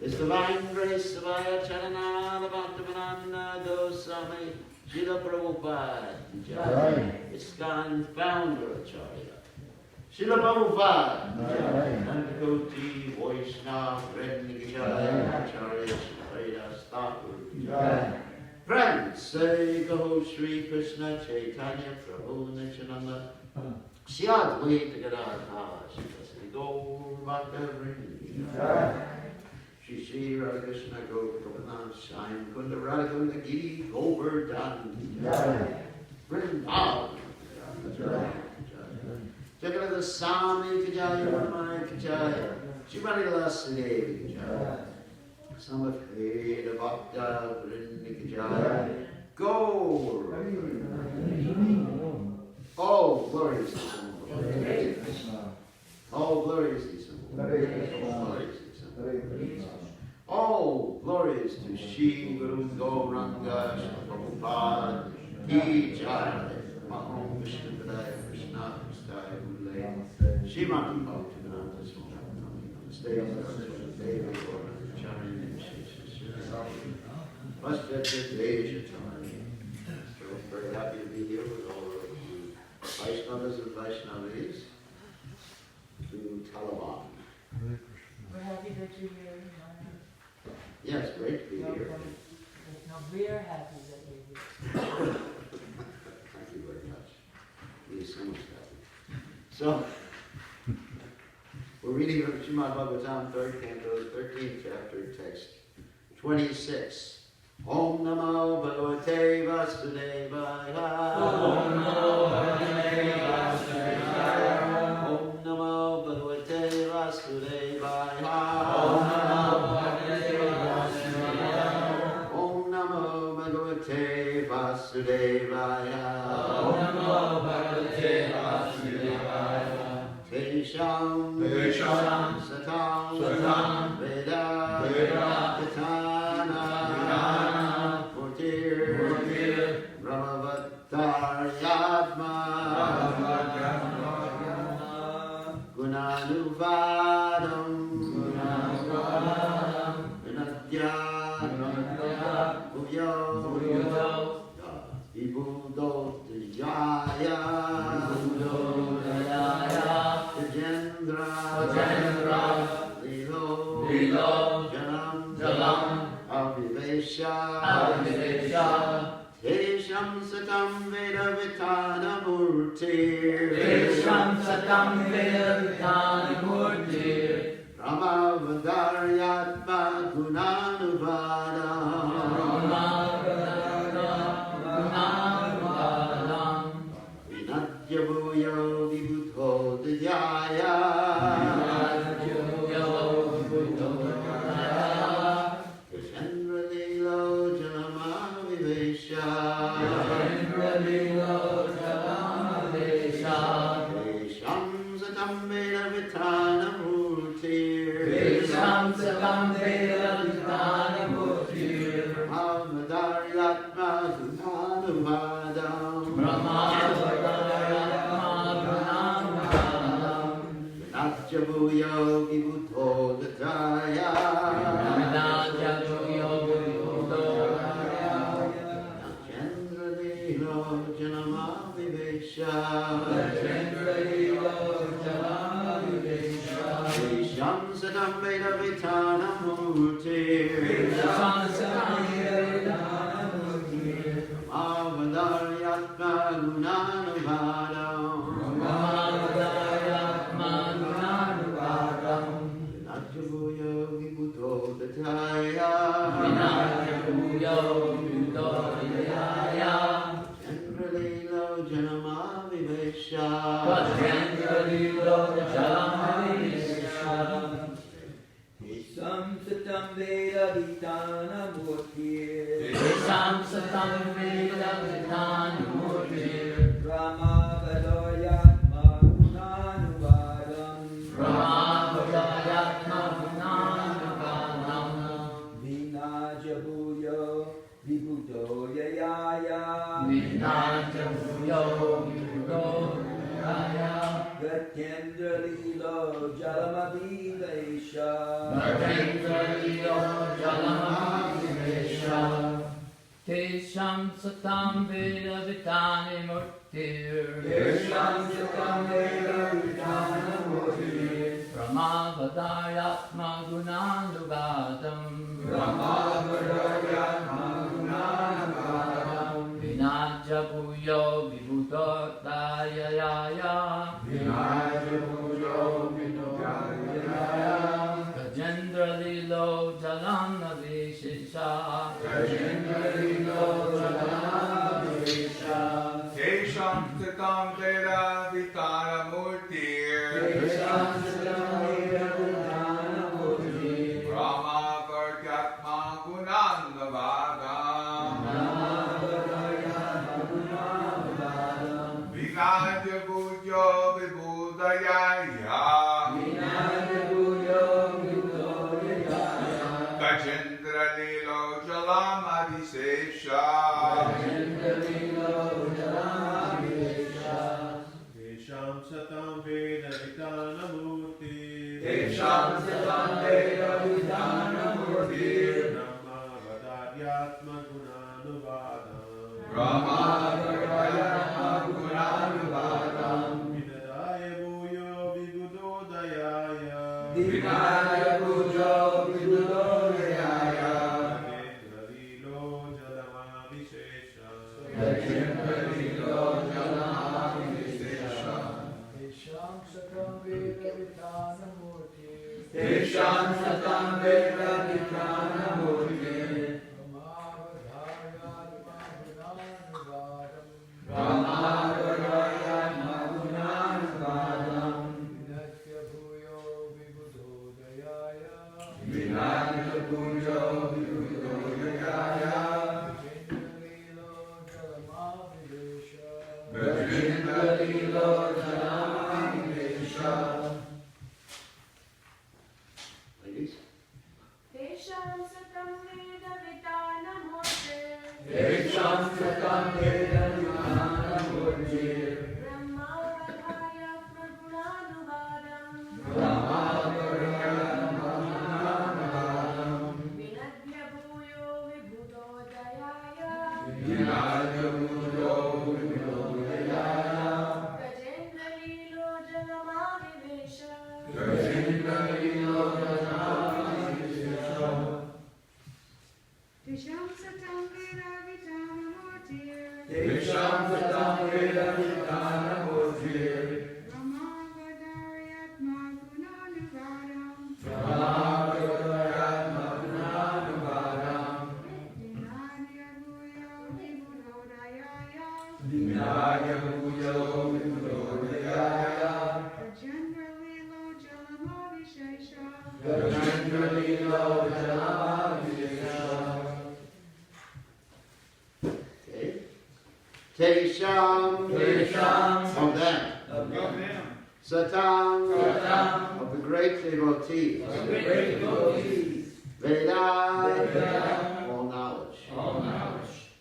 His Divine Grace Savaya Charanada Bhaktivedanta Goswami Srila Prabhupada Jai. ISKCON Founder Acharya Srila Prabhupada Nandakoti Vaishnava Rednigaya Acharya Srila Thakur. Friends, say Go Sri Krishna Chaitanya Prabhu Nityananda Shri Advaita Gadadhara Shri Gaur Bhakta Vrinda Shri Shri Radha Krishna Goswami Shine Kunda Radha Kunda Giri Govardhan Vrindavan Jagannath Swami Kajaya Ramaya Kajaya Shrimati Lasadevi Kajaya Samadheda Bhakta Vrinda Kajaya Go! Oh, glory is the Oh, glory is the Oh, glories to Shri Guru Gauranga Prabhupada Ki Jai Mahom Vishnu Padaya Krishna Kristaya Bhule Shrimati Bhaktivedanta Swami Namaste Devi Gauranga Charan Shishya Vastaja Deja Charan. So very happy to be here with all of you Vaishnavas and Vaishnavis to Taliban. We're happy that you're here. Yes, great to be here. No, we're happy that you're here. Thank you very much. He is so much happy. So, we're reading from Srimad Bhagavatam, 3rd Canto, 13th chapter, text 26. Om Namo Bhagavate Vasudevaya. Om Namo Bhagavate Vasudevaya. Om Namo Bhagavate Vasudevaya. Om Namo Bhagavate Vasudevaya. Om Namo Bhagavate Vasudevaya. Om Namo Bhagavate Vasudevaya. Tesham Satam Veda Katana Murtir Ramavataryatma Gunanuvadam Vinadya Bhuyo Vibhudo Jaya Jendra Lilo Jalam Avivesha Tesham Satam Veda Vitana Murtir Tesham Satam Veda Vitana Murtir Ramavadaryatma Gunanuvadam Vinadya Bhuyo Vibhudo Dhyaya Krishendra Lilo Janamavivesha Tesham Satam Veda Vitana Murtir Ramavadaryatma Gunanuvadam Vinadya Vibhudo Dhyaya Chandra Lilo Janamavivesha Tesham Satam Veda Vitana Murtir Ramavadaryatma Gunanuvadam Vinadya Bhuyo Vibhudo Dhyaya Chandra Lilo Janamavivesha Sam Satam Veda Vitana Murtir Ramavadaryatma Gunanuvadam Vinadya Bhuyo Vibhudo Yaya Gatyendra Lilo Jalamavivesha Tesham Satam Veda Vitani Murtir Ramavadaryatma Gunanuvadam Vinadya Bhuyo Vibhudo Dhyaya Gajendra Lilo Tesham Satam Veda Vitara Murtir Brahma Kartyatma Gunandavadam Vinadya Pujo Vibhudayaya Gajendra Lilo Jalam Adisesha Tesham satam veda vitanamurti Tesham Satam Veda Vitanamurti Brahma vadaryatma gunanuvadam Brahma Kartyatma Gunanavadam Vinadaya bhuyo vibudodayaya Vinaya Pujo Vibhudayaya Nagendra lilo jalamavishesha Gajendra Lilo Jalam Adisesha Tesham Satam Veda Vitanamurti Tesham Satam Veda Vitanamurti Brahma Vadaryatma Gunanuvadam Brahma Kartyatma Gunanavadam Vinatya Bhuyo Vibhudodayaya Vinaya Pujo Vibhudayaya Jendalilo Jalamavidesha Gajendra Lilo Jalam Adisesha Ladies? Tesham Satam Veda Vitanamurti Tesham Satam Veda Vitanamurti Brahma Vadaryatma Gunanuvadam Brahma Kartyatma Gunanavadam Vinadya Bhuyo Vibhudodayaya Vinaya Pujo Vibhudayaya Gajendra Lilo Jalamavidesha Gajendra Lilo Jalam Adisesha Tesham Satam Veda Vitanamurti Tesham Satam Veda Vitanamurti Brahma Vadaryatma Gunanuvadam Brahma Kartyatma Gunanavadam Vinadya Bhuyo Vibhudodayaya Vinaya Pujo Vibhudayaya Gajendra Lilo Jalamavishesha Gajendra Lilo Jalam Adisesha Okay. Tesham of them. Satam of the great devotees. Veda all knowledge.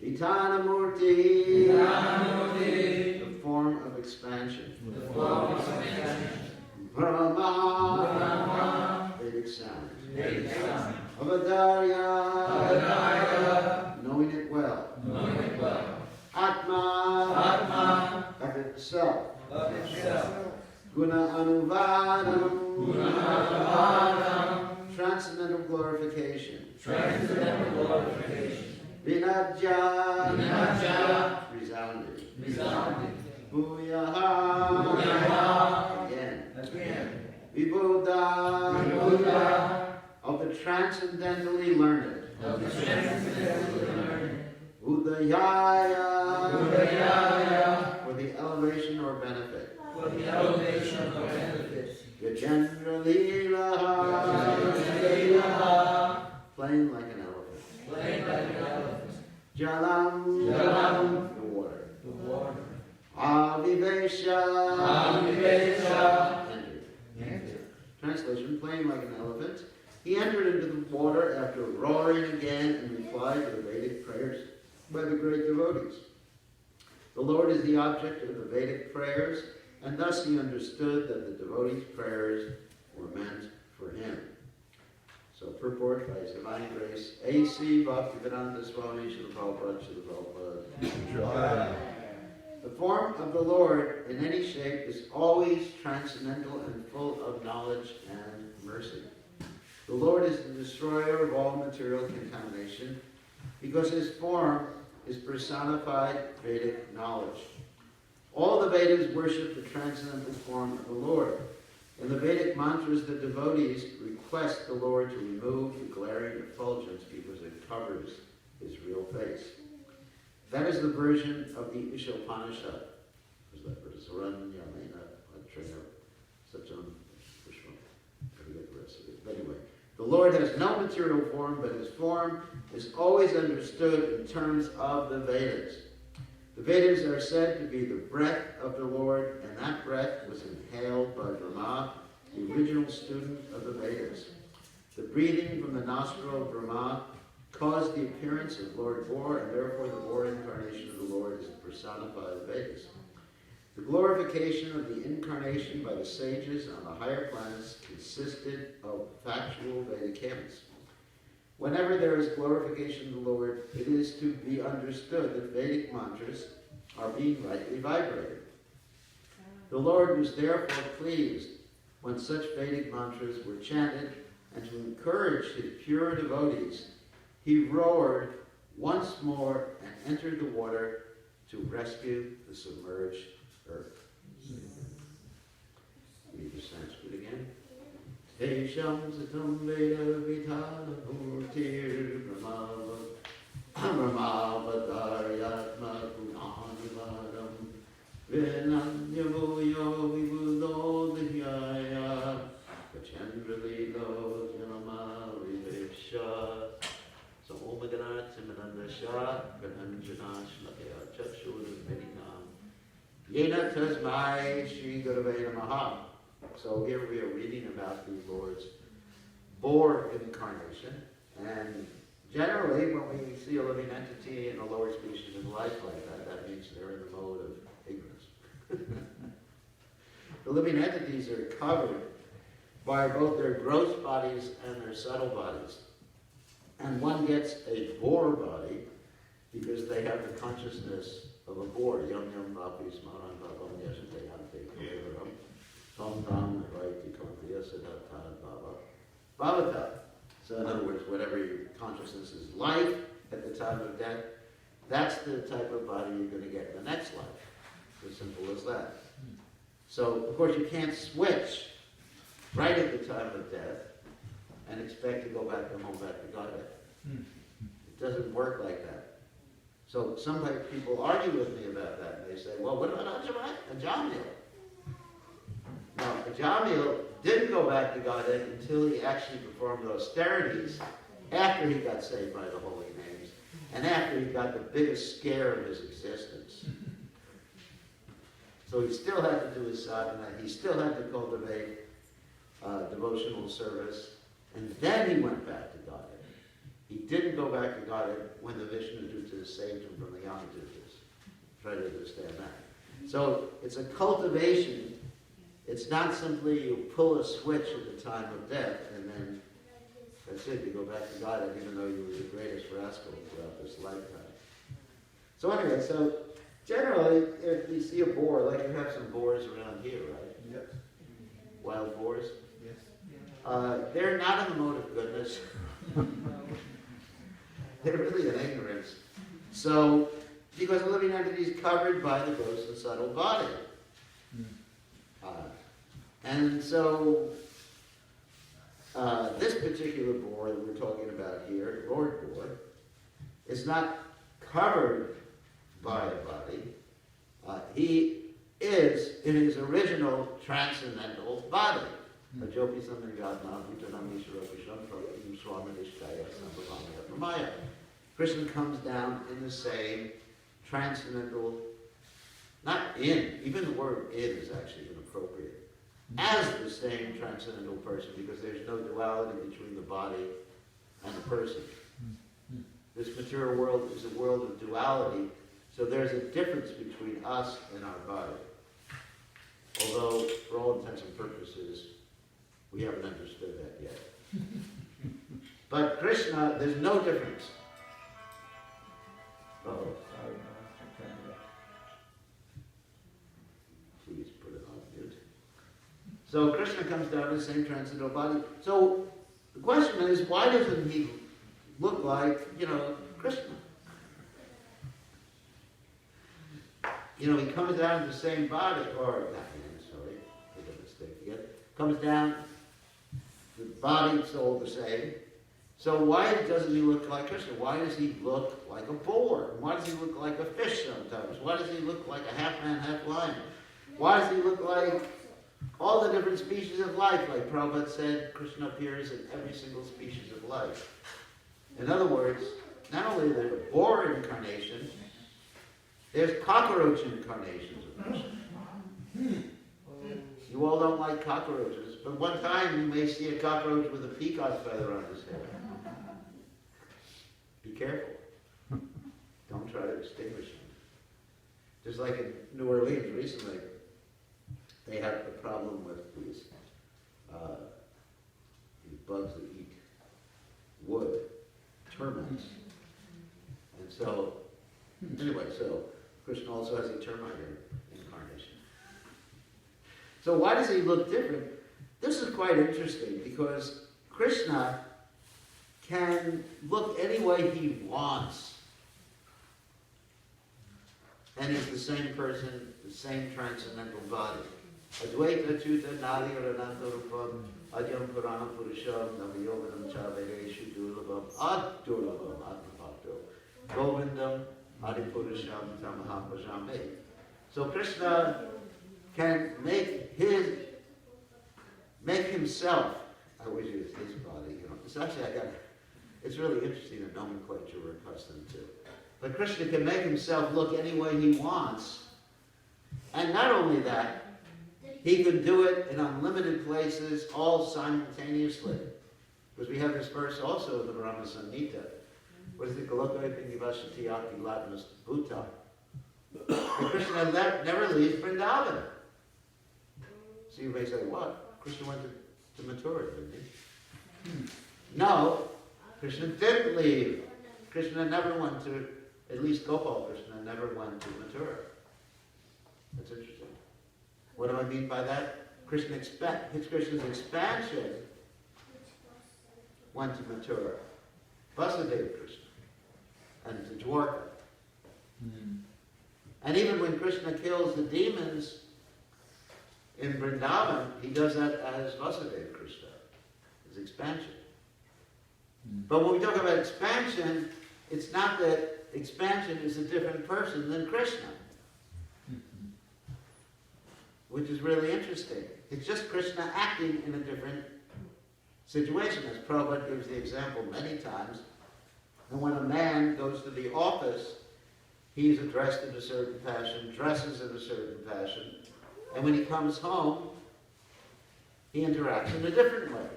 Vitanamurti the form of expansion. Brahma Vedic sound. Avadarya knowing it well. Atma of itself. Guna Anuvadam transcendental glorification. Vinadya resounding. Bhuyaha again. Vibhuda of the transcendentally learned. Udayaya for the elevation or benefit. Gajendra Leelaha playing like an elephant. Jalam the water. Avivesha entered. Translation, playing like an elephant. He entered into the water after roaring again and replied to the Vedic prayers by the great devotees. The Lord is the object of the Vedic prayers, and thus he understood that the devotees' prayers were meant for him. So purport by His Divine Grace, A.C. Bhaktivedanta Swami Srila Prabhupada, Srila Prabhupada. The form of the Lord in any shape is always transcendental and full of knowledge and mercy. The Lord is the destroyer of all material contamination because his form is personified Vedic knowledge. All the Vedas worship the transcendental form of the Lord. In the Vedic mantras, the devotees request the Lord to remove the glaring effulgence because it covers his real face. That is the version of the Ishopanishad. Is that Saran Yamena Trainer Satyam Vishnu? I forget the rest of it. But anyway, the Lord has no material form, but his form is always understood in terms of the Vedas. The Vedas are said to be the breath of the Lord, and that breath was inhaled by Brahma, the original student of the Vedas. The breathing from the nostril of Brahma caused the appearance of Lord Bor, and therefore the Bor incarnation of the Lord is to personify the Vedas. The glorification of the incarnation by the sages on the higher planets consisted of factual Vedic hymns. Whenever there is glorification of the Lord, it is to be understood that Vedic mantras are being rightly vibrated. The Lord was therefore pleased when such Vedic mantras were chanted, and to encourage his pure devotees, he roared once more and entered the water to rescue the submerged earth. Read the Sanskrit again. Tesham satam veda vitala murtir brahmavadaryatma gunanivadam vinanyavoyo vibudo dhyaya vachendra lilo janama vivesha Somaganat Simanandasha Gananjana Shlakaya Chakshuram Medinam Yena Tasmai Shri Gurave Namaha. So here we are reading about the Lord's Bor incarnation, and generally when we see a living entity in a lower species of life like that, that means they're in the mode of ignorance. The living entities are covered by both their gross bodies and their subtle bodies. And one gets a Bor body because they have the consciousness of a Bor. Yam yam vapi smaran bhavam yashate ante kalevaram tam tam vaiti kampriya siddhartha bhava bhavata. So in other words, whatever your consciousness is like at the time of death, that's the type of body you're going to get in the next life. As simple as that. So, of course, you can't switch right at the time of death and expect to go back to Godhead. It doesn't work like that. So some people argue with me about that, and they say, well, what about Ajamil? Now, Ajamil didn't go back to Godhead until he actually performed austerities after he got saved by the holy names, and after he got the biggest scare of his existence. So he still had to do his sadhana, he still had to cultivate devotional service, and then he went back to Godhead. He didn't go back to Godhead when the Vishnu-dutas saved him from the Yama-dutas. Try to understand that. So it's a cultivation. It's not simply you pull a switch at the time of death and then that's it, you go back to Godhead even though you were the greatest rascal throughout this lifetime. So anyway, so generally if you see a boar, like you have some boars around here, right? Yes. Wild boars. Yes. They're not in the mode of goodness. They're really in ignorance. So, because the living entity is covered by the gross and subtle body. And so, this particular boar that we're talking about here, Lord Boar, is not covered by a body. He is in his original transcendental body. Krishna comes down in the same transcendental, not in, even the word in is actually inappropriate, as the same transcendental person, because there's no duality between the body and the person. This material world is a world of duality, so there's a difference between us and our body. Although, for all intents and purposes, we haven't understood that yet. But Krishna, there's no difference. Oh, Sorry, please put it on mute. So Krishna comes down in the same transcendental body. So the question is, why doesn't he look like, Krishna? He comes down in the same body, or, sorry, I got a mistake again. Comes down, the body, soul the same. So why doesn't he look like Krishna? Why does he look like a boar? Why does he look like a fish sometimes? Why does he look like a half man, half lion? Why does he look like all the different species of life? Like Prabhupada said, Krishna appears in every single species of life. In other words, not only is there a boar incarnation, there's cockroach incarnations of Krishna. You all don't like cockroaches, but one time you may see a cockroach with a peacock feather on his head. Be careful. Don't try to extinguish him. Just like in New Orleans recently, they had a problem with these bugs that eat wood, termites. And so, anyway, so Krishna also has a termite incarnation. So why does he look different? This is quite interesting because Krishna can look any way he wants. And he's the same person, the same transcendental body. Advaita Chuta Nadi Rananta Rupam Adyam Purana Purusham Navayoganam Chavedeshu Durlabam Ad Durlabam Atmapakto Govindam Adipurusham Tamaham Bhajame. So Krishna can make himself, I wish it was his body, It's actually, it's really interesting the nomenclature we're accustomed to. But Krishna can make himself look any way he wants. And not only that, he can do it in unlimited places, all simultaneously. Because we have this verse also in the Brahma Samhita. What is it? Golokai Pingivashati Aki Latmas Bhuta. Krishna never leaves Vrindavan. So you may say, what? Krishna went to Mathura, didn't he? No, Krishna didn't leave. Krishna never went to, at least Gopal Krishna never went to Mathura. That's interesting. What do I mean by that? Krishna's expansion went to Mathura. Vasudeva Krishna. And to Dwarka. And even when Krishna kills the demons in Vrindavan, he does that as Vasudeva Krishna, his expansion. But when we talk about expansion, it's not that expansion is a different person than Krishna. Which is really interesting. It's just Krishna acting in a different situation. As Prabhupada gives the example many times, and when a man goes to the office, he's addressed in a certain fashion, dresses in a certain fashion, and when he comes home, he interacts in a different way.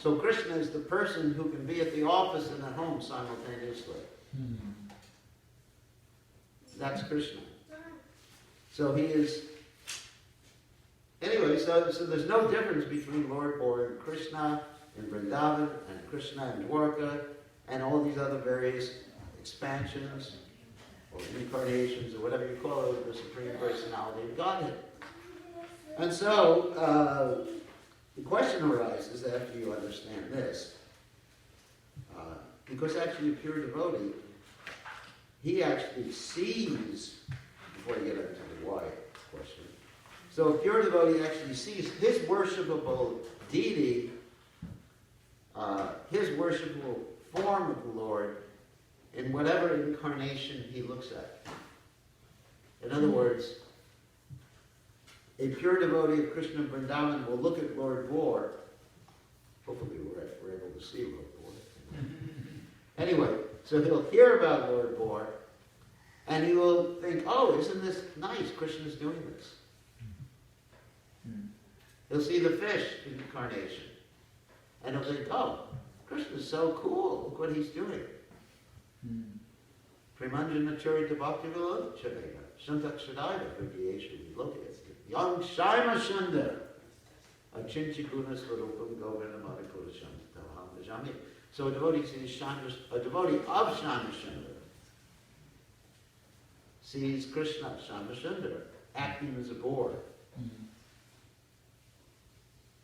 So Krishna is the person who can be at the office and at home simultaneously. That's Krishna. So he is... Anyway, so there's no difference between Lord Boar and Krishna in Vrindavan and Krishna in Dwarka and all these other various expansions or incarnations or whatever you call it, the Supreme Personality of Godhead. And so the question arises after you understand this, because actually a pure devotee, he actually sees, before I get into the why question, so a pure devotee actually sees his worshipable deity, his worshipable form of the Lord, in whatever incarnation he looks at. In other words, a pure devotee of Krishna Vrindavan will look at Lord Boar. Hopefully we're able to see Lord Boar. Anyway, so he'll hear about Lord Boar, and he will think, oh, isn't this nice? Krishna's doing this. He'll see the fish incarnation. And he'll think, oh, Krishna's so cool. Look what he's doing. Premanjana Charita Bhakti Vilod Charita. Shantak Shadaiva Vidyeshu Vilokes. Yang Shaima Shanda. Achinchi Guna Swarupam Govindam Adipurasham Taham Bhajami. So a devotee sees a devotee of Shama Shanda sees Krishna, Shama Shanda, acting as a boar.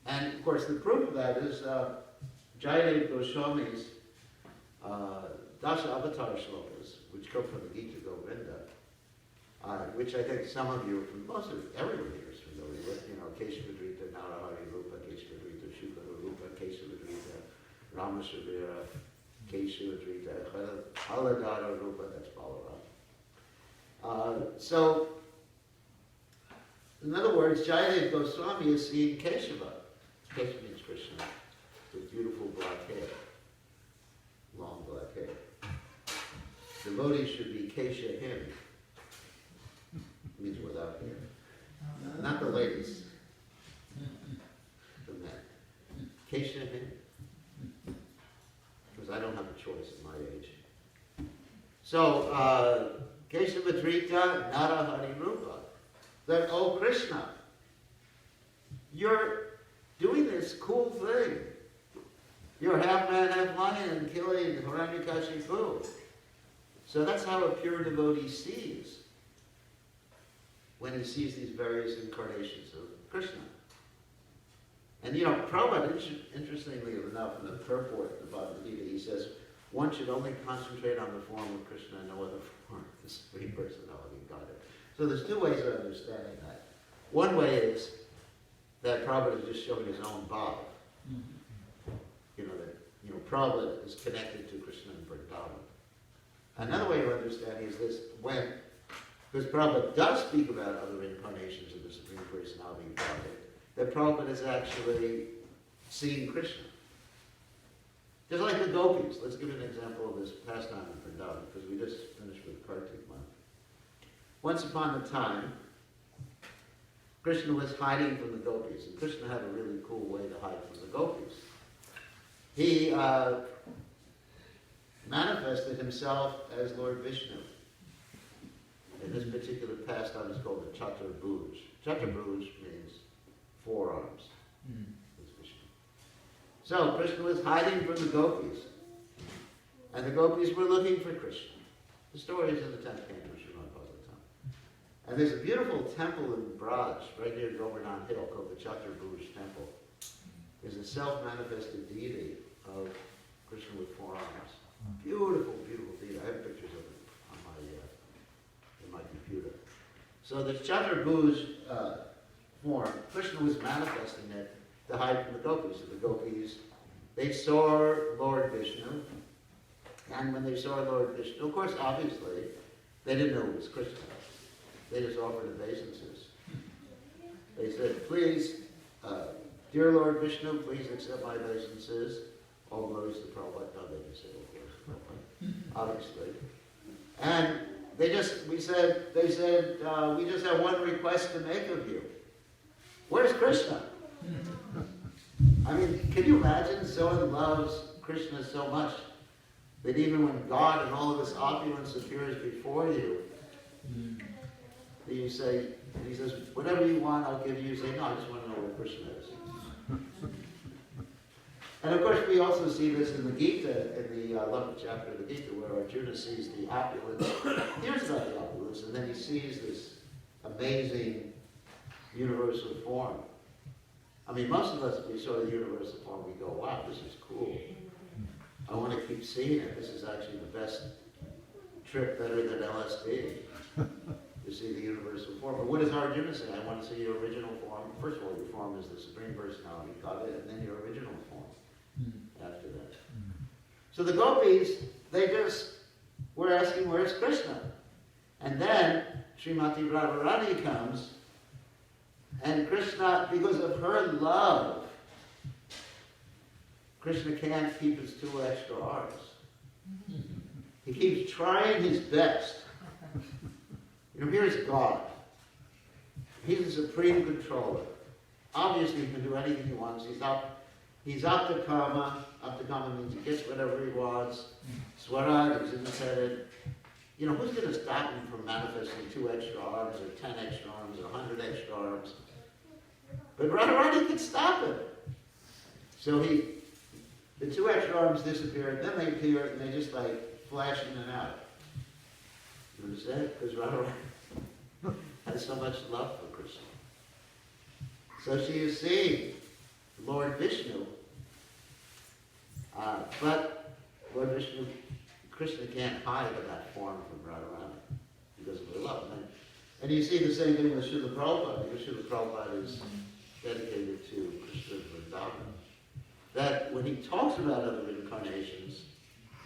And of course, the proof of that is Jayadev Goswami's Dasha Avatar shlokas, which come from the Gita Govinda, which I think some of you, most of everyone here is familiar with. Keshavadrita Narahari Rupa, Keshavadrita Shukara Rupa, Keshavadrita Ramashavira, Keshavadrita, Haladara Rupa, that's Balaram. So, in other words, Jayadev Goswami is seeing Keshava. Keshava means Krishna, with beautiful black hair, long black hair. Devotees should be Kesha him, means without hair. Not the ladies, the men. Kesha him, because I don't have a choice at my age. So, Keshava Drita Narahari Rupa. That, oh Krishna, you're doing this cool thing. You're half man, half lion, and killing Hiranyakashipu. So that's how a pure devotee sees when he sees these various incarnations of Krishna. And you know, Prabhupada, interestingly enough, in the purport of the Bhagavad Gita, he says, one should only concentrate on the form of Krishna and no other form, the Supreme Personality of Godhead. So there's two ways of understanding that. One way is that Prabhupada is just showing his own bhav. You know, that Prabhupada is connected to Krishna and Vrindavan. Another way of understanding is this, because Prabhupada does speak about other incarnations of the Supreme Personality of Godhead, that Prabhupada is actually seeing Krishna. Just like the gopis. Let's give an example of this pastime in Vrindavan, because we just finished with Kartik month. Once upon a time, Krishna was hiding from the gopis, and Krishna had a really cool way to hide from the gopis. He manifested himself as Lord Vishnu. And this particular pastime is called the Chaturbhuj. Chaturbhuj means forearms. That's Vishnu. So Krishna was hiding from the gopis, and the gopis were looking for Krishna. The story is in the 10th canto. And there's a beautiful temple in Braj, right near Govardhan Hill, called the Chaturbhuj Temple. There's a self-manifested deity of Krishna with four arms. Beautiful, beautiful deity. I have pictures of it on in my computer. So the Chaturbhuj form, Krishna was manifesting it to hide from the gopis. So the gopis, they saw Lord Vishnu, and when they saw Lord Vishnu, of course, obviously, they didn't know it was Krishna. They just offered obeisances. They said, please, dear Lord Vishnu, please accept my obeisances. All glories to Prabhupada. No, they didn't say all glories to Prabhupada, obviously. And they said, we just have one request to make of you. Where's Krishna? I mean, can you imagine someone loves Krishna so much that even when God and all of his opulence appears before you, you say, and he says, whatever you want, I'll give you. You say, no, I just want to know where Krishna is. And of course, we also see this in the Gita, in the 11th chapter of the Gita, where Arjuna sees the opulence, hears about the opulence, and then he sees this amazing universal form. I mean, most of us, we saw the universal form, we go, wow, this is cool. I want to keep seeing it. This is actually the best trip, better than LSD. To see the universal form. But what does Arjuna say? I want to see your original form. First of all, your form is the Supreme Personality of Godhead, and then your original form after that. So the gopis, they just were asking, where's Krishna? And then Srimati Radharani comes, and Krishna, because of her love, Krishna can't keep his two extra arms. He keeps trying his best. You know, here's God. He's the supreme controller. Obviously, he can do anything he wants. He's Aptakama. Aptakama means he gets whatever he wants. Swaraj, he's independent. You know, who's going to stop him from manifesting 2 extra arms, or 10 extra arms, or 100 extra arms? But Radharani can stop him. So the 2 extra arms disappear, and then they appear, and they just like flash in and out. You understand? Because Radharani has so much love for Krishna. So she is seeing Lord Vishnu, but Lord Vishnu, Krishna can't hide in that form from Radharani because of her love. And you see the same thing with Srila Prabhupada, because Srila Prabhupada is dedicated to Krishna Vrindavan. that when he talks about other incarnations,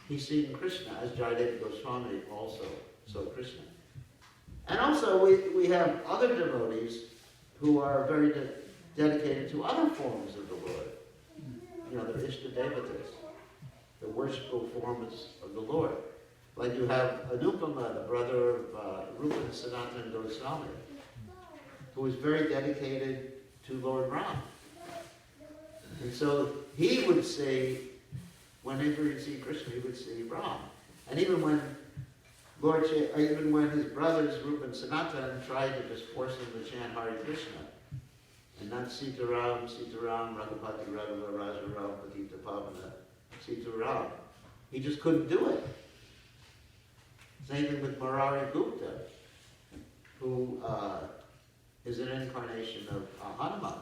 he's seeing Krishna, as Jayadeva Goswami also saw Krishna. And also we have other devotees who are very dedicated to other forms of the Lord. You know, the Ishtadevatas, the worshipful forms of the Lord. Like you have Anupama, the brother of Rupa and Sanatana Goswami, who is very dedicated to Lord Ram. And so he would say, whenever he'd see Krishna, he would see Ram. And even when his brothers Rupa and Sanatana tried to just force him to chant Hare Krishna, and not Sitaram, Sitaram, Raghupati, Raghava, Raja Ram, Patita Pavana, Sitaram. He just couldn't do it. Same thing with Murari Gupta, who is an incarnation of Hanuman.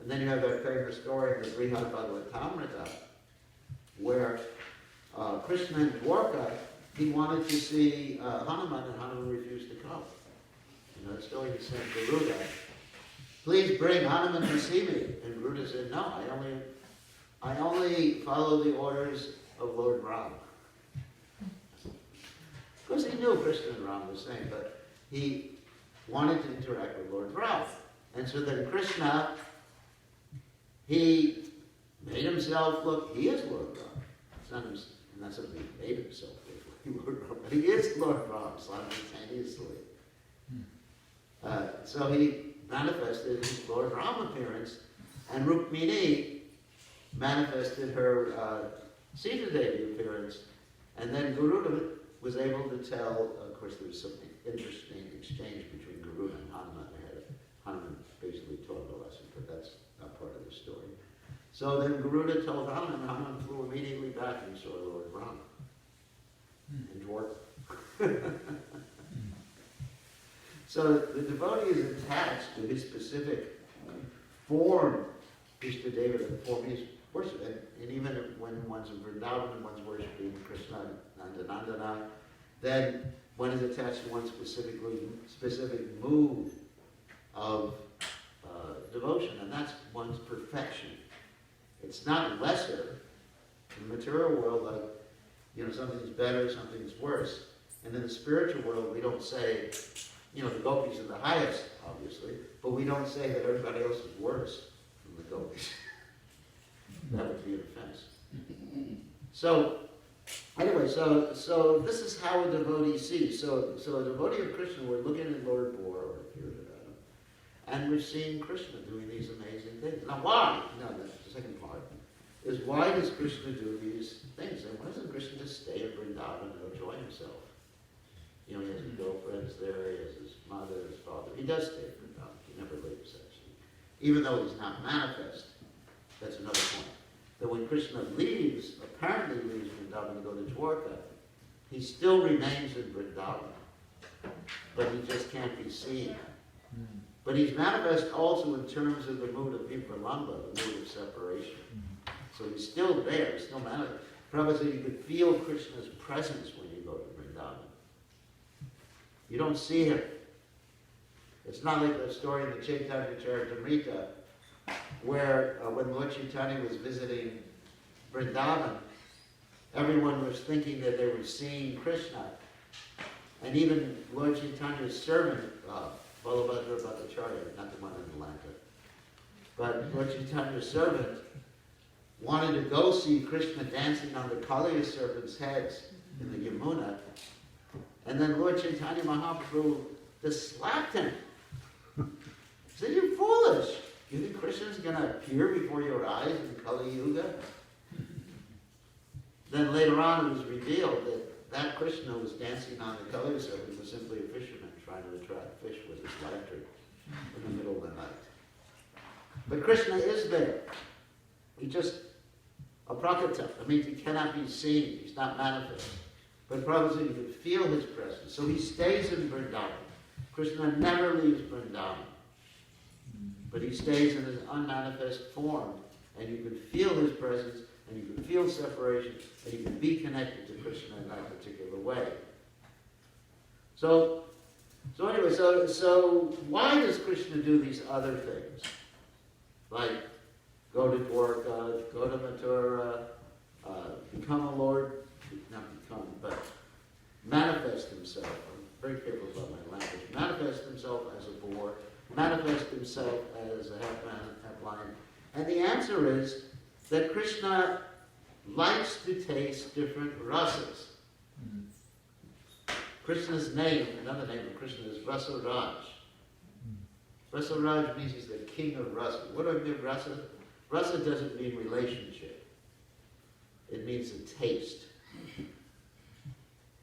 And then you have that famous story in the Brihad Bhagavatamrita, where Krishna in Dwarka, he wanted to see Hanuman, and Hanuman refused to come. You know the story, he sent Garuda, please bring Hanuman to see me. And Garuda said, no, I only follow the orders of Lord Ram. Of course, he knew Krishna and Ram were the same, but he wanted to interact with Lord Ram. And so then Krishna, he made himself look, he is Lord Ram. It's not something he made himself look like Lord Ram, but he is Lord Ram simultaneously. So he manifested his Lord Ram appearance, and Rukmini manifested her Sita Devi appearance, and then Garuda was able to tell, of course there was something interesting exchange between Garuda and Hanuman. Hanuman basically taught him a lesson, but that's not part of the story. So then Garuda told Hanuman, and Hanuman flew immediately back and saw Lord Ram in Dwarka. So the devotee is attached to his specific form, Ishtadeva, the form he's worshiping. And even when one's in Vrindavan and one's worshiping Krishna Nandanandana, then one is attached to one specific mood of devotion, and that's one's perfection. It's not lesser. In the material world, like, you know, something's better, something's worse. And in the spiritual world, we don't say, you know, the gopis are the highest, obviously, but we don't say that everybody else is worse than the gopis. That would be an offense. So, anyway, so this is how a devotee sees. So a devotee of Krishna, we're looking at Lord Bor or Kirtadam, and we're seeing Krishna doing these amazing things. Now why? No, that's the second part. Is why does Krishna do these things? And why doesn't Krishna just stay in Vrindavan and enjoy himself? You know, he has his girlfriends there, he has his mother, his father. He does stay in Vrindavan. He never leaves, actually. Even though he's not manifest. That's another point. That when Krishna apparently leaves Vrindavan to go to Dwarka, he still remains in Vrindavan. But he just can't be seen. But he's manifest also in terms of the mood of Vipralamba, the mood of separation. So he's still there, he's still manifest. Prabhupada said you could feel Krishna's presence when you go to Vrindavan. You don't see him. It's not like the story in the Chaitanya Charitamrita, where when Lord Chaitanya was visiting Vrindavan, everyone was thinking that they were seeing Krishna. And even Lord Chaitanya's servant, Balabhadra Bhattacharya, not the one in Lanka, but Lord Chaitanya's servant wanted to go see Krishna dancing on the Kaliya serpent's heads in the Yamuna. And then Lord Chaitanya Mahaprabhu just slapped him. He said, "You're foolish. You think Krishna's going to appear before your eyes in Kali Yuga?" Then later on it was revealed that Krishna who was dancing on the Kali serpent was simply a fisherman trying to attract fish with his lantern in the middle of the night. But Krishna is there. He just, aprakata, that means he cannot be seen. He's not manifest. But Prabhupada said you could feel his presence. So he stays in Vrindavan. Krishna never leaves Vrindavan. But he stays in his unmanifest form. And you can feel his presence, and you can feel separation, and you can be connected to Krishna in that particular way. So anyway, so why does Krishna do these other things? Like go to Dwarka, go to Mathura, become a Lord, not become, but manifest himself. I'm very careful about my language. Manifest himself as a boar, manifest himself as a half man, half lion. And the answer is that Krishna likes to taste different rasas. Krishna's name, another name of Krishna is Rasa Raj. Rasa Raj means he's the king of rasa. What do I mean rasa? Rasa doesn't mean relationship. It means a taste.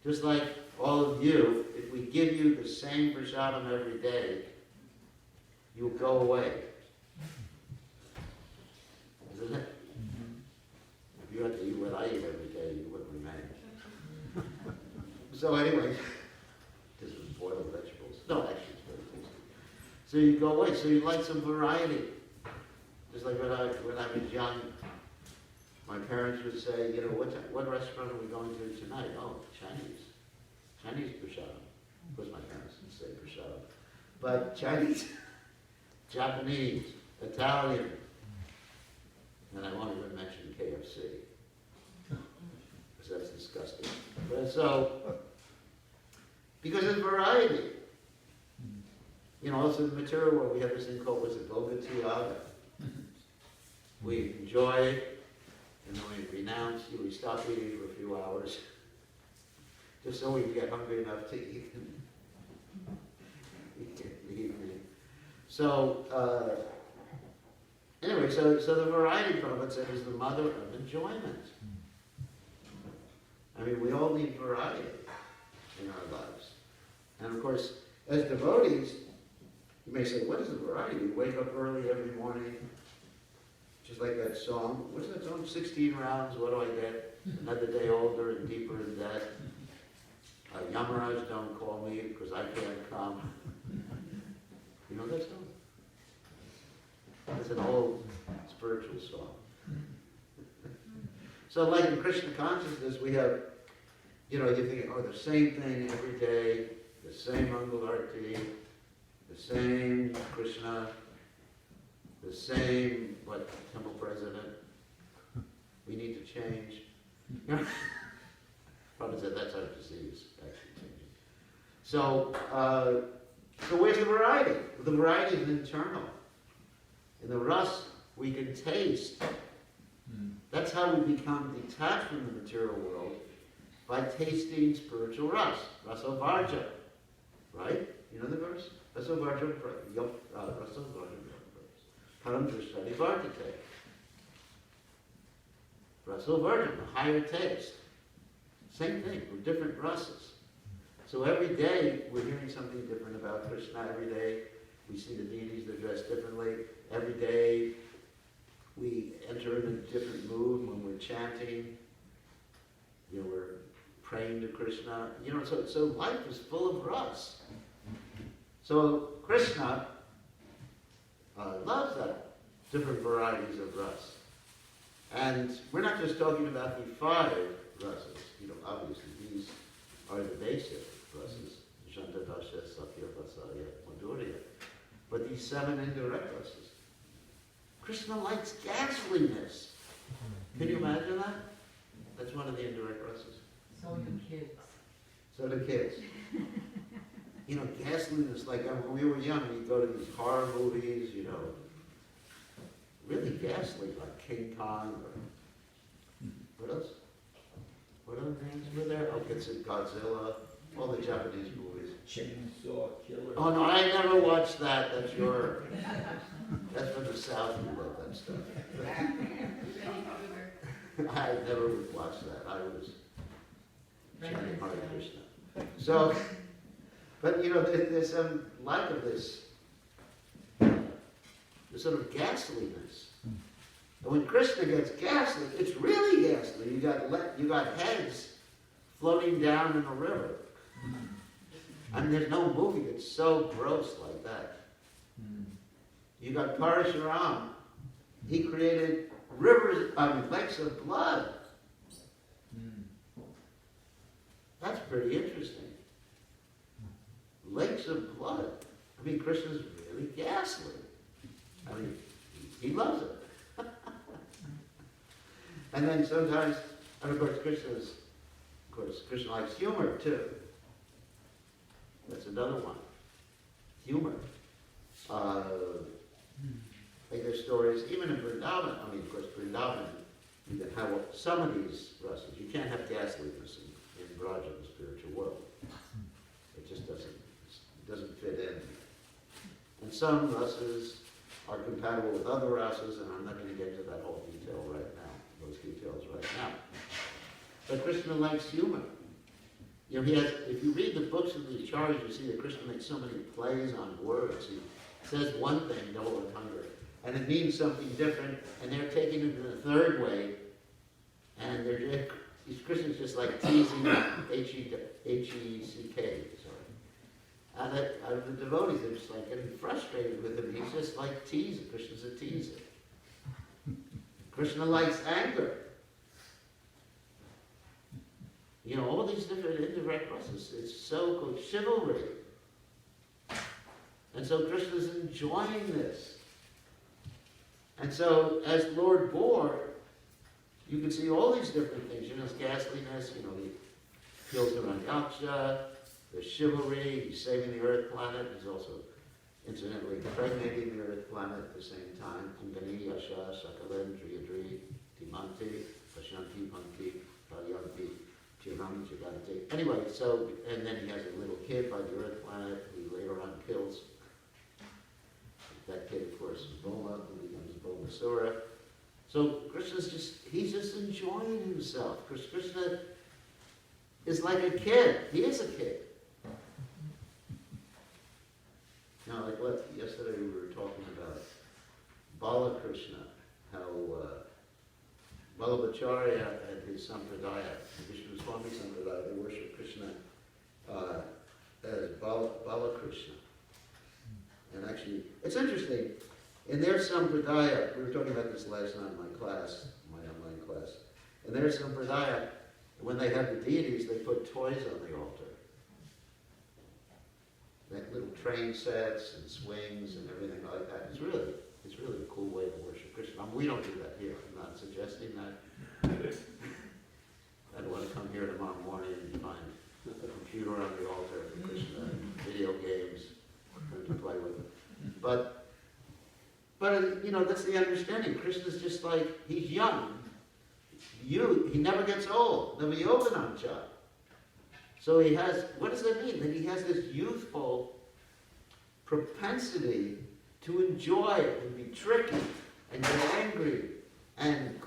Just like all of you, if we give you the same prasadam every day, you'll go away. Isn't it? If you had to eat what I eat every day, you wouldn't remain. So anyway, this was boiled vegetables. No, actually it's very tasty. So you go away. So you like some variety. Just like when I was young, my parents would say, you know, what restaurant are we going to tonight? Oh, Chinese. Chinese prasadam. Of course my parents didn't say prasadam. But Chinese, Japanese, Italian, and I won't even mention KFC. Because that's disgusting. But so, because there's variety. You know, also in the material world, we have this thing called, what's it, Bhoga Tiyaga. We enjoy it, and then we renounce, we stop eating for a few hours, just so we can get hungry enough to eat in the evening. So, anyway, so the variety, Prabhupada said, is the mother of enjoyment. I mean, we all need variety in our lives. And of course, as devotees, you may say, what is the variety? We wake up early every morning, just like that song. What's that song? 16 rounds, what do I get? Another day older and deeper in debt. Yamaraj, don't call me because I can't come. You know that song? It's an old spiritual song. So like in Krishna consciousness, we have, you know, you think, oh, the same thing every day, the same Mangalarti, the same Krishna, the same, temple president. We need to change. Prabhupada said that's our disease, actually changing. So, so where's the variety? Well, the variety is internal. In the ras, we can taste. That's how we become detached from the material world, by tasting spiritual ras, rasa varja, right? You know the verse? Rasa varja, rasa varja, param drishtani vartate. Rasa varja, a higher taste. Same thing, we're different rasas. So every day we're hearing something different about Krishna. Every day we see the deities, they're dressed differently. Every day we enter in a different mood when we're chanting. You know, we're praying to Krishna. You know, so life is full of ras. So Krishna loves that, different varieties of ras. And we're not just talking about the 5 rasas. You know, obviously these are the basic rasas. Shanta, Dasha, Sakya, Vasaya, Madhurya. But these 7 indirect rasas. Krishna likes ghastliness. Can you imagine that? That's one of the indirect rasas. So do kids. So do kids. You know, ghastliness, like when we were young, we'd go to these horror movies, you know, really ghastly, like King Kong or what else? What other names were there? Oh, it's Godzilla, all the Japanese movies. Chainsaw Killer. Oh no, I never watched that. That's that's from the South, you love that stuff. I never would watch that. I was chanting Hare Krishna. So, but you know, there's some lack of this sort of ghastliness. And when Krishna gets ghastly, it's really ghastly. You got heads floating down in a river. I mean, there's no movie that's so gross like that. You got Parashuram. He created rivers, lakes of blood. That's pretty interesting. Lakes of blood. I mean, Krishna's really ghastly. I mean, he loves it. And then sometimes, and of course Krishna likes humor too. That's another one. Humor. Like there's stories, even in Vrindavan, I mean, of course, Vrindavan, you can have some of these rasas. You can't have ghastliness in Braja, the spiritual world. It just doesn't fit in. And some rasas are compatible with other rasas, and I'm not going to get into that whole detail right now, those details right now. But Krishna likes humor. You know, he has, if you read the books of the Acharyas, you see that Krishna makes so many plays on words. He says one thing, double entendre, and it means something different, and they're taking it in a third way, and Krishna's just like teasing H-E-C-K, sorry. And out of the devotees, they're just like getting frustrated with him. He's just like teasing. Krishna's a teaser. Krishna likes anger. You know, all these different indirect processes. It's so good. Chivalry. And so Krishna's enjoying this. And so, as Lord Boar, you can see all these different things. You know, his ghastliness, you know, he kills Hiranyaksha, there's chivalry, he's saving the Earth planet, he's also, incidentally, impregnating the Earth planet at the same time. Kungani, Yasha, Sakalan, Driyadri, Timanti, Pashanti, Panti, Kalyanti, Chiram, Chiganti. Anyway, so, and then he has a little kid by the Earth planet who later on kills. That kid, of course, is Boma, who becomes Bomasura. So he's just enjoying himself. Because Krishna is like a kid. He is a kid. Now, like yesterday we were talking about Balakrishna, how Vallabhacharya and his Sampradaya, Vishnu Swami Sampradaya, they worship Krishna as Balakrishna. And actually, it's interesting, in their Sampradaya, we were talking about this last night in my class, my online class, in their Sampradaya, when they have the deities, they put toys on the altar. Like little train sets and swings and everything like that. It's really a cool way to worship Krishna. I mean, we don't do that here. I'm not suggesting that. I don't want to come here tomorrow morning and find a computer on the altar for Krishna and video games to play with it. But you know, that's the understanding. Krishna's just like, he's young. He never gets old. Never Yoganamcha. So he has, what does that mean? That he has this youthful propensity to enjoy it and be tricky and get angry and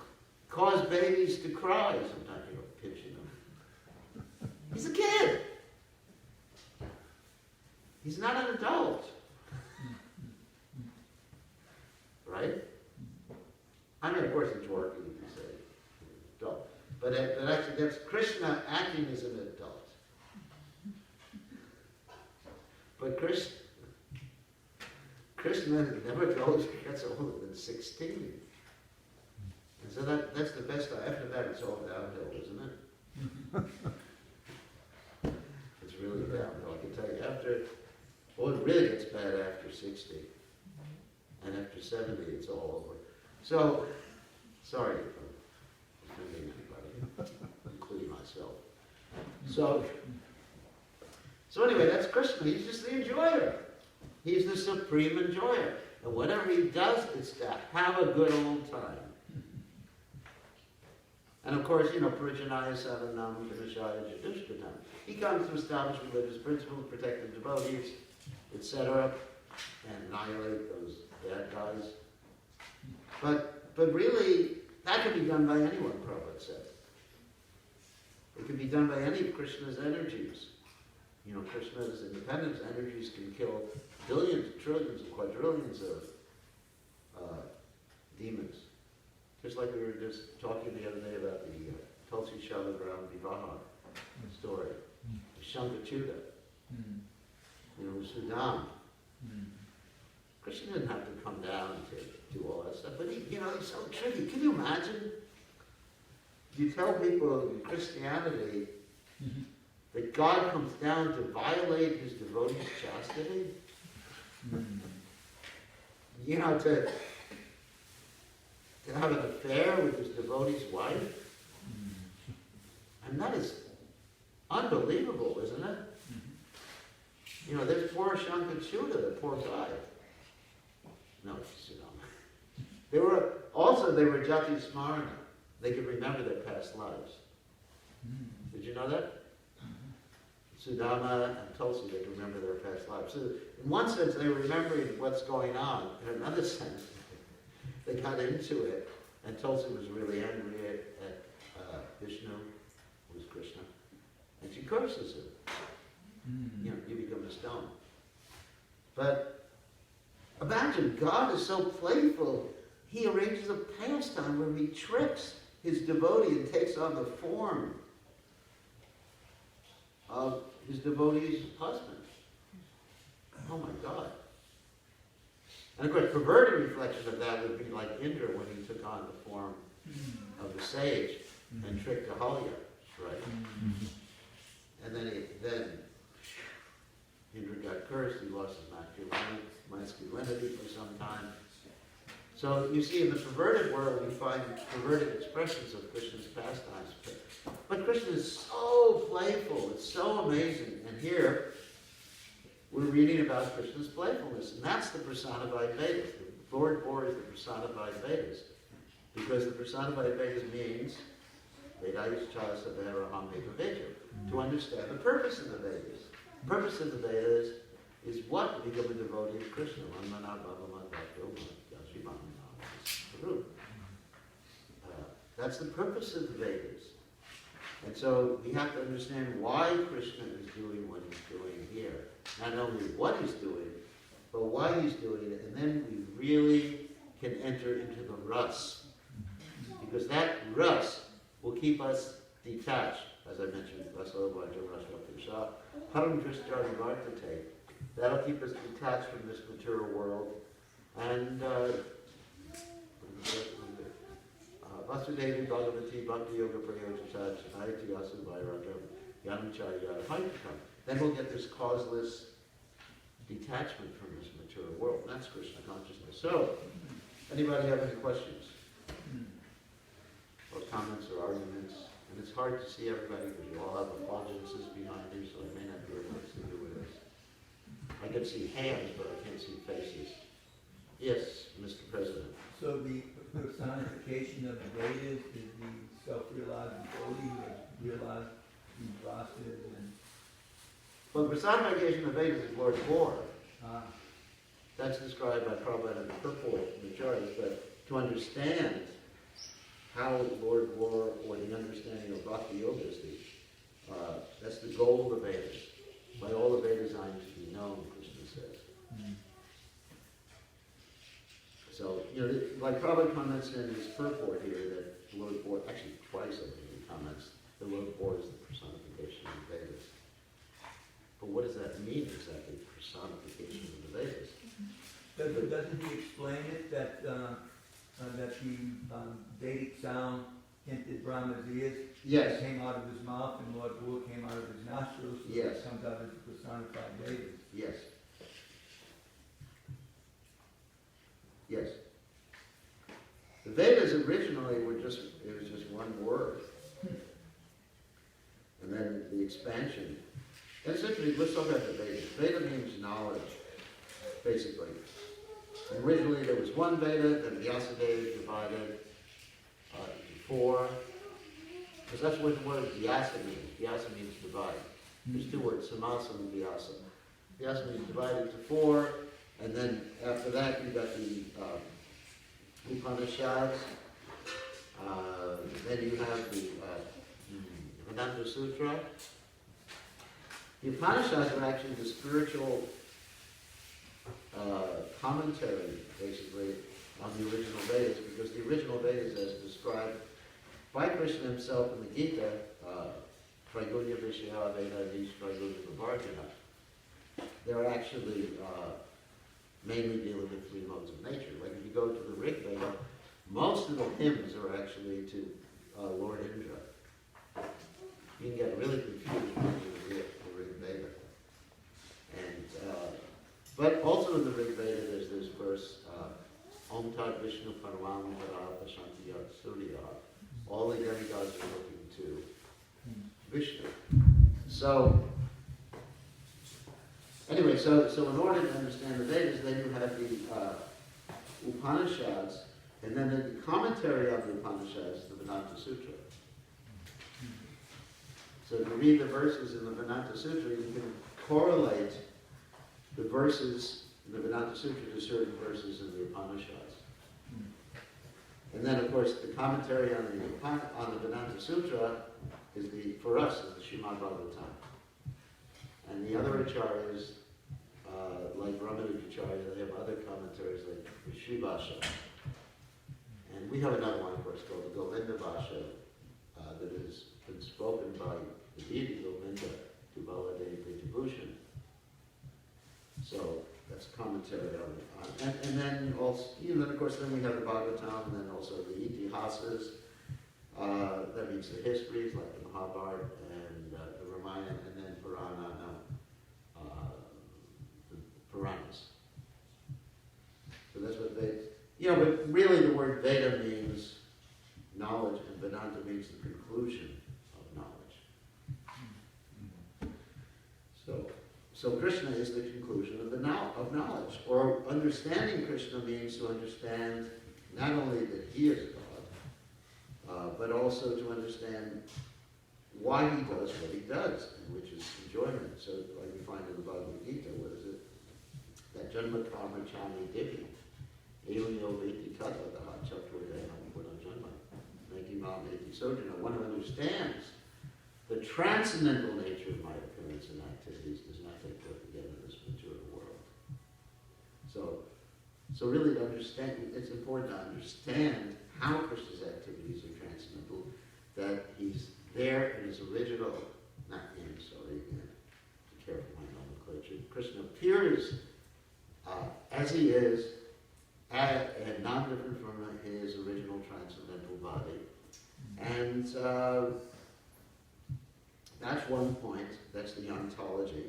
cause babies to cry. Sometimes you're pinching them. He's a kid. He's not an adult. Right? I mean, of course, it's working, you can say, adult. But actually, that's Krishna acting as an adult. But Krishna never gets older than 16. And so that's the best. After that, it's all downhill, isn't it? It's really downhill, I can tell you. It really gets bad after 60. And after 70, it's all over. So, sorry if I'm offending anybody, including myself. So anyway, that's Krishna. He's just the enjoyer. He's the supreme enjoyer. And whatever he does, it's to have a good old time. And of course, you know, Parijanaya Saranam Vinashaya Jadishkatam. He comes to establish religious principles, protect the devotees, etc., and annihilate those bad guys. But really, that can be done by anyone, Prabhupada said. It can be done by any of Krishna's energies. You know, Krishna's independence energies can kill billions, trillions, and quadrillions of demons. Just like we were just talking the other day about the Tulsi Shalagram Vivaha story. Shankachuta. You know, Sudam. Krishna didn't have to come down to do all that stuff, but he's so tricky. Can you imagine? You tell people in Christianity that God comes down to violate his devotees' chastity? You know, to have an affair with his devotee's wife. And that is unbelievable, isn't it? You know, there's poor Shankachuta, the poor guy. No, Sudama. They were Jati Smarana. They could remember their past lives. Did you know that? Sudama and Tulsi, they could remember their past lives. So in one sense, they were remembering what's going on. In another sense, they got into it, and Tulsi was really angry at Vishnu, who was Krishna, and she curses him. You know, you become a stone. But imagine, God is so playful, he arranges a pastime where he tricks his devotee and takes on the form of his devotee's husband. Oh my God. And of course, perverted reflection of that would be like Indra when he took on the form of the sage and tricked Ahalya, right? And then Indra got cursed, he lost his masculinity for some time. So you see, in the perverted world, we find perverted expressions of Krishna's pastimes. But Krishna is so playful, it's so amazing. And here, we're reading about Krishna's playfulness, and that's the personified Vedas. The Lord Bor is the personified Vedas, because the personified Vedas means Vedaischasa Vedaraham Vedavedu, to understand the purpose of the Vedas. The purpose of the Vedas is what? To become a devotee of Krishna. That's the purpose of the Vedas. And so we have to understand why Krishna is doing what he's doing here. Not only what he's doing, but why he's doing it. And then we really can enter into the ras. Because that ras will keep us detached. As I mentioned, that'll keep us detached from this material world. And Vasudevi Bhagavati Bhakti Yoga Prayojita Chanayati Yasu Vairagam Yanacharya Haitakam. Then we'll get this causeless detachment from this material world. And that's Krishna consciousness. So, anybody have any questions? Or comments or arguments? And it's hard to see everybody because you all have effulgences behind you, so I may not be able to see who it is. I can see hands, but I can't see faces. Yes, Mr. President. So the personification of the Vedas is the self-realized devotee who has realized these rasas and... Well, the personification of the Vedas is Lord Bor. That's described by Prabhupada in the purport majority, but to understand how Lord Bor, or the understanding of Bhakti Yoga is that's the goal of the Vedas. By all the Vedas I am to be known, Krishna says. So, you know, like Prabhupada comments in his purport here that the Lord Bor, actually twice I think he comments, the Lord Bor is the personification of the Vedas. But what does that mean exactly, personification of the Vedas? Doesn't he explain it that that the Vedic sound entered Brahma's ears? Yes. It came out of his mouth, and Lord Bor came out of his nostrils, so Yes. it comes out as the personified Vedas. Yes. Yes. The Vedas originally it was just one word. And then the expansion. And essentially, let's talk about the Vedas. Veda means knowledge, basically. And originally there was one Veda, then Vyasadeva divided into four. Because that's what the word Vyasa means. Vyasa means divide. There's two words, Samasa and Vyasa. Vyasa means divided into four. And then after that, you got the Upanishads. Then you have the Vedanta Sutra. The Upanishads are actually the spiritual commentary, basically, on the original Vedas, because the original Vedas, as described by Krishna himself in the Gita, Traigunya Vishya Veda Vish Traigunya Vivarjana, they're actually mainly dealing with three modes of nature. Like if you go to the Rig Veda, most of the hymns are actually to Lord Indra. You can get really confused when you read the Rig Veda. And, but also in the Rig Veda, there's this verse, Om Tat Vishnu Parvam Vara Shantiyat Surya. All the demigods are looking to Vishnu. So, anyway, so in order to understand the Vedas, then you have the Upanishads, and then the commentary of the Upanishads, the Vedanta Sutra. So if you read the verses in the Vedanta Sutra, you can correlate the verses in the Vedanta Sutra to certain verses in the Upanishads. And then, of course, the commentary on the Vedanta Sutra is for us, is the Srimad Bhagavatam. And the other acharyas, like Ramanuja, they have other commentaries like the Sri Bhasha. And we have another one, of course, called the Govinda Bhasha, that has been spoken by the deity Govinda to Baladevi Pritibhushan. So that's commentary on it. And then also, then of course, then we have the Bhagavatam, and then also the Itihasas. That means the histories, like the Mahabharata and the Ramayana, and then the Puranas. So that's what Veda. But really the word Veda means knowledge, and Vedanta means the conclusion of knowledge. So Krishna is the conclusion of knowledge. Or understanding Krishna means to understand not only that he is God, but also to understand why he does what he does, which is enjoyment. So like we find in the Bhagavad Gita, what is it? That Janma Karma Chami Divi, Elio Veti Tata Daha Chaturdeha Puna Janma, Neti Mam Neti Sojana. One who understands the transcendental nature of my appearance and activities does not take birth again in this material world. So really to understand, it's important to understand how Krishna's activities are transcendental, that he's there in his original, not him, sorry, again, be careful my nomenclature. Krishna appears as he is, and not different from his original transcendental body. And that's one point, that's the ontology.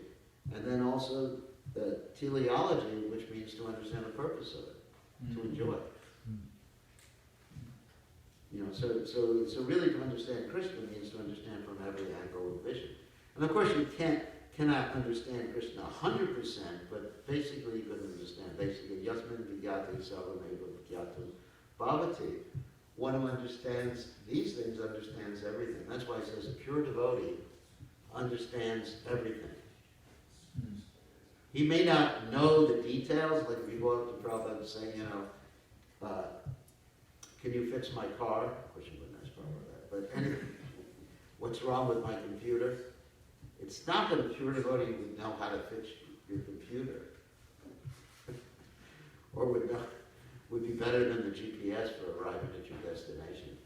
And then also the teleology, which means to understand the purpose of it, to enjoy. So really to understand Krishna means to understand from every angle of vision. And of course you cannot understand Krishna 100%, but basically you can understand, Yasmin Vigyati Sarvameva Vigyatu Bhavati. One who understands these things understands everything. That's why it says a pure devotee understands everything. He may not know the details, like if you go up to Prabhupada and say, can you fix my car? Of course you wouldn't ask Prabhupada that. But anyway, what's wrong with my computer? It's not that a pure devotee would know how to fix your computer. Or would be better than the GPS for arriving at your destination.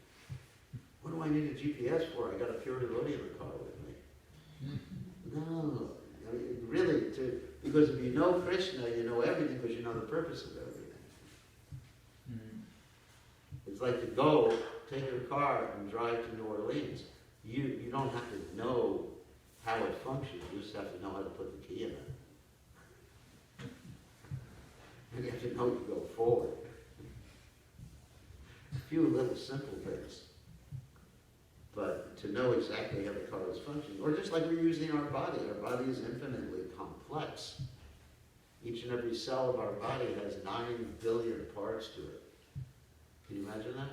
What do I need a GPS for? I got a pure devotee in the car with me. No. I mean, really, because if you know Krishna, you know everything because you know the purpose of everything. It's like to go, take your car and drive to New Orleans. You don't have to know how it functions, you just have to know how to put the key in it. And you have to know to go forward. A few little simple things. But to know exactly how the car is functioning, or just like we're using our body is infinitely complex. Each and every cell of our body has 9 billion parts to it. Can you imagine that?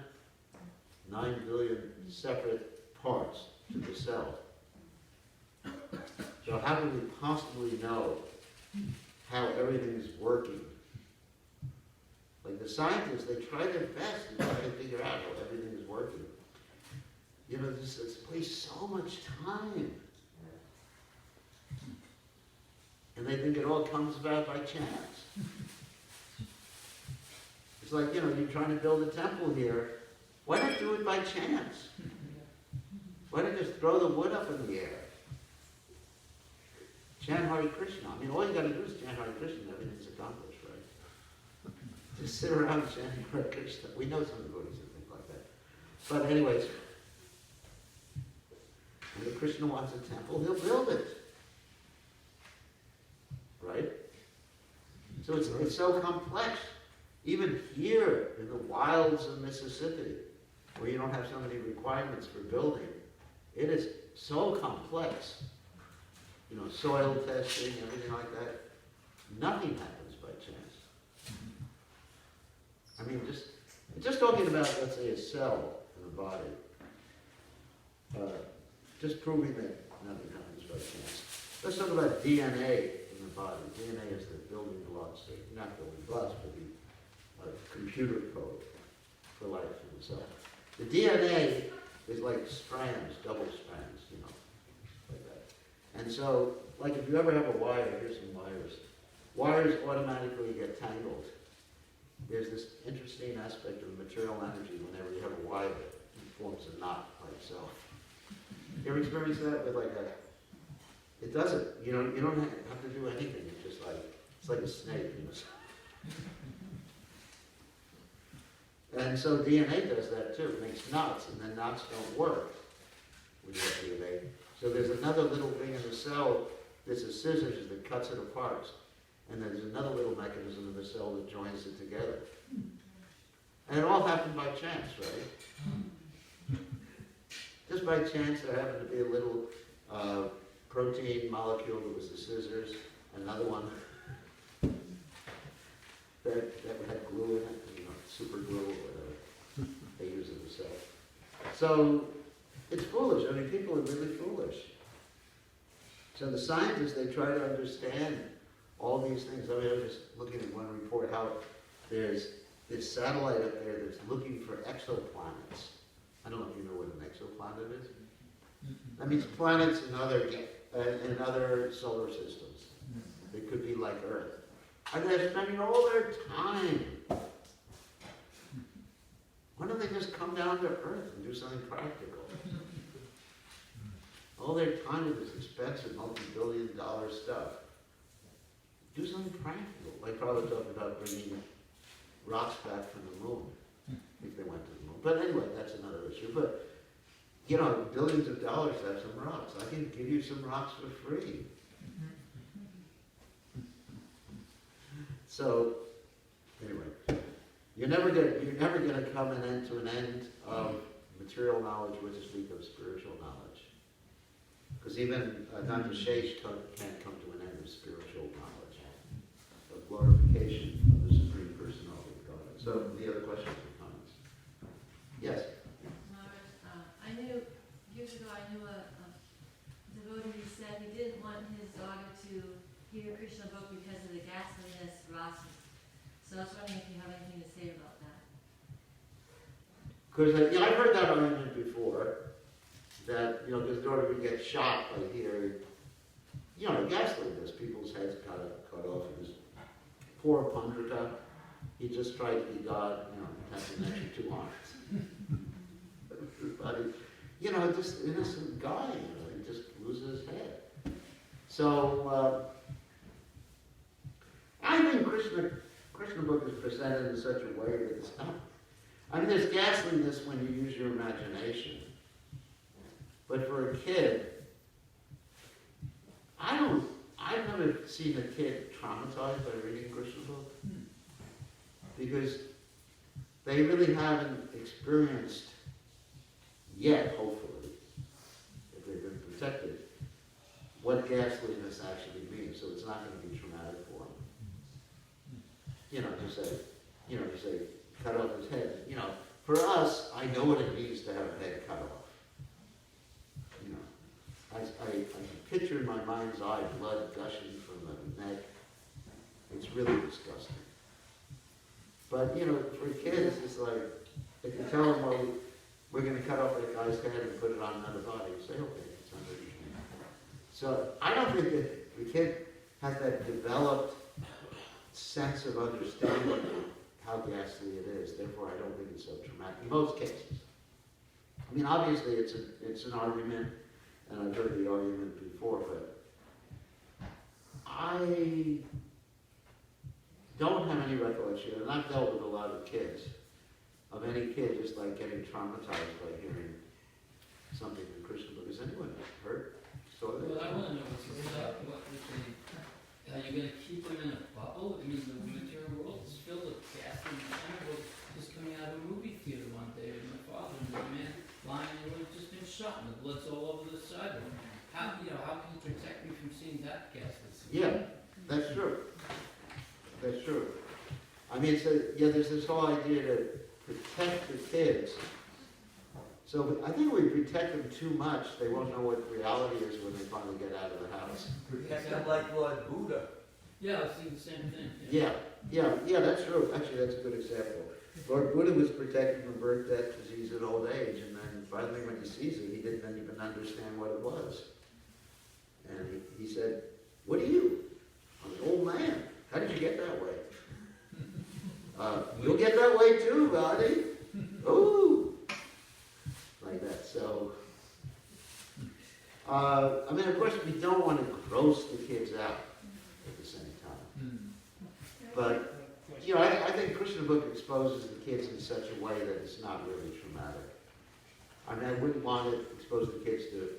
9 billion separate parts to the cell. So how can we possibly know how everything is working? Like the scientists, they try their best to try to figure out how everything is working. This wastes so much time. And they think it all comes about by chance. It's like, you're trying to build a temple here. Why not do it by chance? Why not just throw the wood up in the air? Chant Hare Krishna. I mean, all you got to do is chant Hare Krishna and everything's accomplished, right? Just sit around chanting Hare Krishna. We know some devotees that think like that. But anyways, if Krishna wants a temple, he'll build it. Right? So it's so complex. Even here in the wilds of Mississippi, where you don't have so many requirements for building, it is so complex. You know, soil testing, everything like that. Nothing happens by chance. I mean, just talking about, let's say, a cell in the body, just proving that nothing happens by chance. Let's talk about DNA in the body. DNA is the building blocks, not building blocks, but the computer code for life in the cell. The DNA is like strands, double strands, you know, like that. And so, like if you ever have a wire, here's some wires. Wires automatically get tangled. There's this interesting aspect of material energy whenever you have a wire that forms a knot by itself. You ever experience that with like it doesn't, you don't have to do anything. It's just like, it's like a snake, you know. And so DNA does that too. It makes knots, and then knots don't work when you have DNA. So there's another little thing in the cell, there's a scissors that cuts it apart. And there's another little mechanism in the cell that joins it together. And it all happened by chance, right? Just by chance there happened to be a little protein molecule that was the scissors, another one that had glue in it, you know, super glue or whatever they use in the cell. So it's foolish. I mean, people are really foolish. So the scientists, they try to understand all these things. I mean, I was just looking at one report how there's this satellite up there that's looking for exoplanets. I don't know if you know what an exoplanet is. That means planets in other solar systems. They could be like Earth. And they're spending all their time. Why don't they just come down to Earth and do something practical? All their time is this expensive, multi-billion-dollar stuff. Do something practical. Like probably talking about bringing rocks back from the moon, if they went to the moon. But anyway, that's another issue. But, you know, billions of dollars to have some rocks. I can give you some rocks for free. So, anyway, you're never gonna come to an end of material knowledge with the speak of spiritual knowledge. Because even Dr. Shesh can't come to an end of spiritual knowledge, of glorification of the Supreme Personality of God. So, the other questions or comments? Yes? I knew, years ago, I knew a devotee who said he didn't want his daughter to hear Krishna book because of the ghastliness rasa. So I was wondering if you have anything to say about that. Because I've heard that argument before, that, you know, his daughter would get shot by hearing, you know, ghastliness, people's heads cut off. His poor Pandrita, he just tried to be God, you know, had an extra 2 arms. But, you know, just innocent guy, you know, he just loses his head. So, I think Krishna book is presented in such a way that it's not. I mean, there's ghastliness when you use your imagination. But for a kid, I've never seen a kid traumatized by reading Krishna book. Because they really haven't experienced yet, hopefully, if they've been protected, what ghastliness actually means. So it's not going to be traumatic for them. You know, to say, cut off his head. You know, for us, I know what it means to have a head cut off. You know, I can picture in my mind's eye blood gushing from the neck. It's really disgusting. But, you know, for kids, it's like, if you tell them, well, we're going to cut off that guy's head and put it on another body, you say, okay, it's underneath. So I don't think that the kid has that developed sense of understanding how ghastly it is. Therefore, I don't think it's so traumatic in most cases. I mean, obviously, it's an argument, and I've heard the argument before, but I don't have any recollection, and I've dealt with a lot of kids, of any kid just like getting traumatized by hearing something in Krishna book. Has anyone heard? Saw that? Well, I want to know are you going to keep them in a bubble? I mean, the material world is filled with ghastly bullets all over the sidewalk. How, how can you protect me from seeing that ghastly scene? Yeah, that's true. That's true. I mean, there's this whole idea to protect the kids. So I think we protect them too much, they won't know what reality is when they finally get out of the house. Protect them like Lord Buddha. Yeah, I was thinking the same thing. Yeah, that's true. Actually, that's a good example. Lord Buddha was protected from birth, death, disease, and old age, and then finally when he sees it, he didn't even understand what it was. And he said, "What are you? I'm an old man. How did you get that way?" You'll get that way too, buddy. Ooh. Like that. So, I mean, of course, we don't want to gross the kids out at the same time. But, I think Krishna book exposes the kids in such a way that it's not really traumatic. I mean, I wouldn't want to expose the kids to,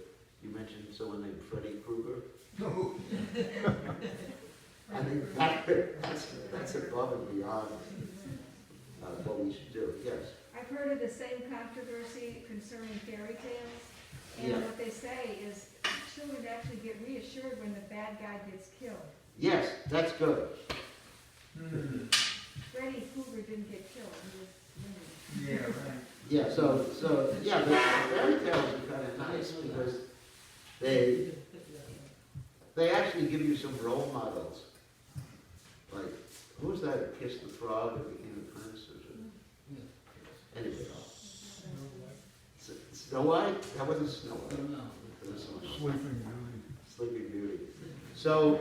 you mentioned someone named Freddy Krueger. No. I think that's above and beyond what we should do, yes. I've heard of the same controversy concerning fairy tales, and Yeah. what they say is children actually get reassured when the bad guy gets killed. Yes, that's good. Freddy Krueger didn't get killed, he was wounded. Yeah, right. Yeah, so the fairy tales are kind of nice because they actually give you some role models. Like, who was that who kissed the frog and became a prince? Anyway, Snow White? That wasn't Snow White. No. It was Sleeping Beauty. Sleeping Beauty. So